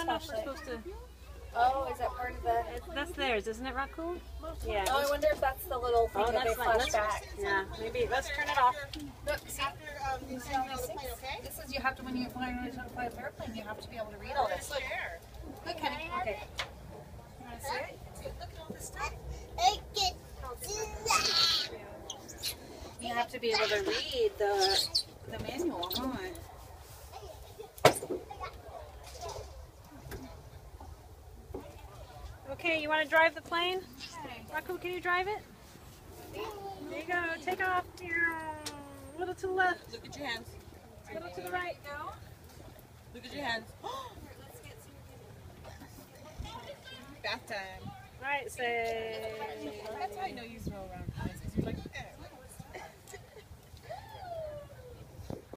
enough we're supposed to... Oh, is that part of the... That's theirs, isn't it, Rocco? Yeah. Oh, I wonder if that's the little thing that they flash back. Yeah, maybe. Let's turn it off. Look, see? You see all these things? This is, you have to, when you fly an airplane, you have to be able to read all this. Look, Kenny. Okay. You want to see it? Look at all this stuff. You have to be able to read the manual, huh? Okay, you want to drive the plane? Rocco, can you drive it? There you go, take off. A little to the left. Look at your hands. A little to the right. Look at your hands. Bath time. Right, say... That's how I know you throw around. Because you're like, eh.